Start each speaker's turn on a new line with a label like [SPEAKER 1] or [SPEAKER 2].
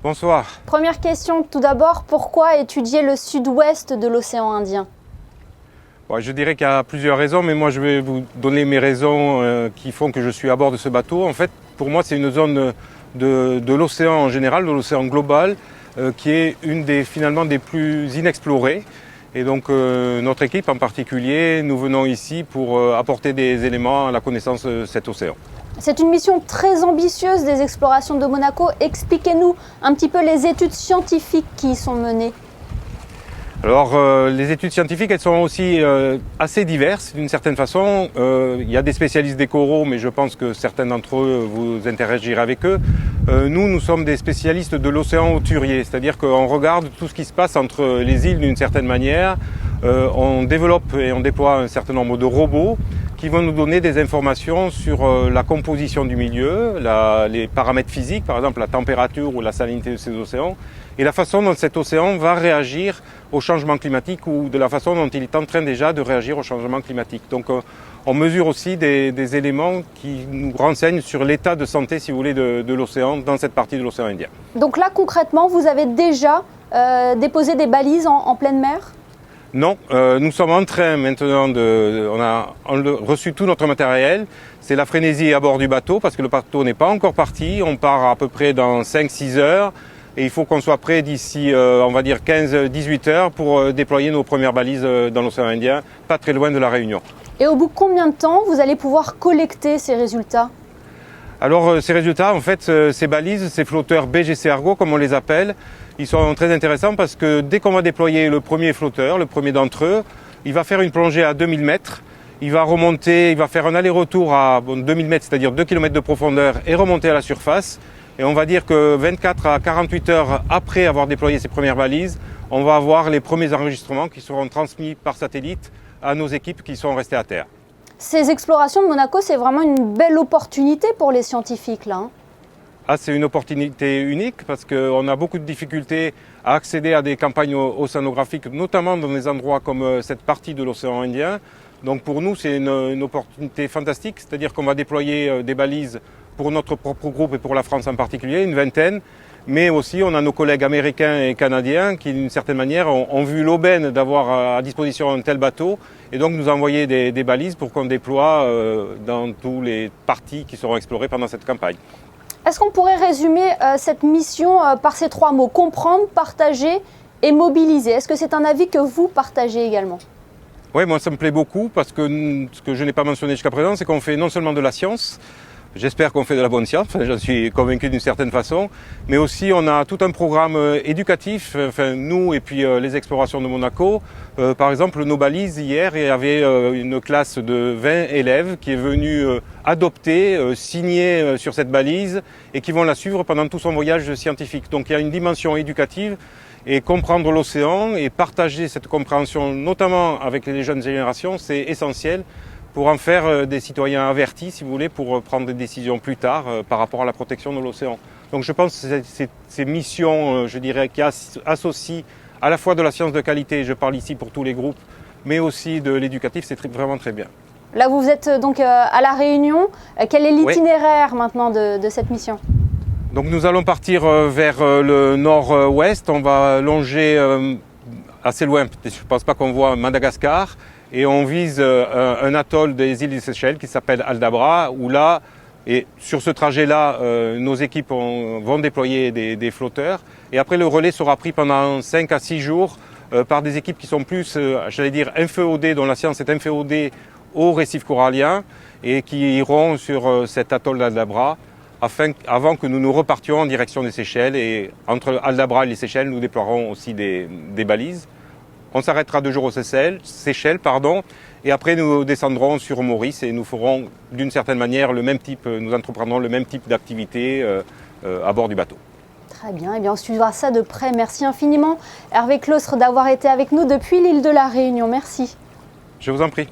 [SPEAKER 1] Bonsoir.
[SPEAKER 2] Première question, tout d'abord, pourquoi étudier le sud-ouest de l'océan Indien?
[SPEAKER 1] Bon, je dirais qu'il y a plusieurs raisons, mais moi je vais vous donner mes raisons qui font que je suis à bord de ce bateau. En fait, pour moi, c'est une zone de l'océan en général, de l'océan global, qui est finalement des plus inexplorées. Et donc notre équipe en particulier, nous venons ici pour apporter des éléments à la connaissance de cet océan.
[SPEAKER 2] C'est une mission très ambitieuse des explorations de Monaco. Expliquez-nous un petit peu les études scientifiques qui y sont menées.
[SPEAKER 1] Alors les études scientifiques, elles sont aussi assez diverses d'une certaine façon. Il y a des spécialistes des coraux, mais je pense que certains d'entre eux, vous interagirez avec eux. Nous sommes des spécialistes de l'océan hauturier, c'est-à-dire qu'on regarde tout ce qui se passe entre les îles d'une certaine manière. On développe et on déploie un certain nombre de robots qui vont nous donner des informations sur la composition du milieu, les paramètres physiques, par exemple la température ou la salinité de ces océans, et la façon dont cet océan va réagir au changement climatique ou de la façon dont il est en train déjà de réagir au changement climatique. Donc on mesure aussi des éléments qui nous renseignent sur l'état de santé, si vous voulez, de l'océan dans cette partie de l'océan Indien.
[SPEAKER 2] Donc là, concrètement, vous avez déjà déposé des balises en pleine mer ?
[SPEAKER 1] Non, nous sommes en train maintenant on a reçu tout notre matériel. C'est la frénésie à bord du bateau parce que le bateau n'est pas encore parti. On part à peu près dans 5-6 heures et il faut qu'on soit prêt d'ici, on va dire 15-18 heures pour déployer nos premières balises dans l'océan Indien, pas très loin de la Réunion.
[SPEAKER 2] Et au bout de combien de temps vous allez pouvoir collecter ces résultats ?
[SPEAKER 1] Alors ces résultats, en fait, ces balises, ces flotteurs BGC Argo, comme on les appelle, ils sont très intéressants parce que dès qu'on va déployer le premier flotteur, le premier d'entre eux, il va faire une plongée à 2000 mètres. Il va remonter, il va faire un aller-retour à 2000 mètres, c'est-à-dire 2 km de profondeur et remonter à la surface. Et on va dire que 24 à 48 heures après avoir déployé ces premières balises, on va avoir les premiers enregistrements qui seront transmis par satellite à nos équipes qui sont restées à terre.
[SPEAKER 2] Ces explorations de Monaco, c'est vraiment une belle opportunité pour les scientifiques, là.
[SPEAKER 1] Ah, c'est une opportunité unique parce qu'on a beaucoup de difficultés à accéder à des campagnes océanographiques, notamment dans des endroits comme cette partie de l'océan Indien. Donc pour nous, c'est une opportunité fantastique, c'est-à-dire qu'on va déployer des balises pour notre propre groupe et pour la France en particulier, une vingtaine. Mais aussi, on a nos collègues américains et canadiens qui, d'une certaine manière, ont vu l'aubaine d'avoir à disposition un tel bateau et donc nous envoyer des balises pour qu'on déploie dans toutes les parties qui seront explorées pendant cette campagne.
[SPEAKER 2] Est-ce qu'on pourrait résumer cette mission par ces 3 mots: comprendre, partager et mobiliser? Est-ce que c'est un avis que vous partagez également?
[SPEAKER 1] Oui, moi ça me plaît beaucoup parce que ce que je n'ai pas mentionné jusqu'à présent, c'est qu'on fait non seulement de la science, j'espère qu'on fait de la bonne science, j'en suis convaincu d'une certaine façon, mais aussi on a tout un programme éducatif, nous et puis les explorations de Monaco. Par exemple, nos balises, hier, il y avait une classe de 20 élèves qui est venue adopter, signer sur cette balise et qui vont la suivre pendant tout son voyage scientifique. Donc il y a une dimension éducative et comprendre l'océan et partager cette compréhension, notamment avec les jeunes générations, c'est essentiel pour en faire des citoyens avertis, si vous voulez, pour prendre des décisions plus tard par rapport à la protection de l'océan. Donc je pense que ces missions, je dirais, qui associent à la fois de la science de qualité, je parle ici pour tous les groupes, mais aussi de l'éducatif, c'est vraiment très bien.
[SPEAKER 2] Là, vous êtes donc à La Réunion. Quel est l'itinéraire maintenant de cette mission ?
[SPEAKER 1] Donc nous allons partir vers le nord-ouest, on va longer assez loin, je ne pense pas qu'on voit Madagascar, et on vise un atoll des îles des Seychelles qui s'appelle Aldabra, où là, et sur ce trajet-là, nos équipes vont déployer des flotteurs, et après le relais sera pris pendant 5 à 6 jours par des équipes qui sont plus, j'allais dire, inféodées, dont la science est inféodée au récif corallien, et qui iront sur cet atoll d'Aldabra, avant que nous nous repartions en direction des Seychelles. Et entre Aldabra et les Seychelles, nous déploierons aussi des balises. On s'arrêtera 2 jours aux Seychelles, et après nous descendrons sur Maurice et nous ferons d'une certaine manière nous entreprendrons le même type d'activité à bord du bateau.
[SPEAKER 2] Très bien, eh bien on suivra ça de près. Merci infiniment Hervé Claustre d'avoir été avec nous depuis l'île de la Réunion. Merci.
[SPEAKER 1] Je vous en prie.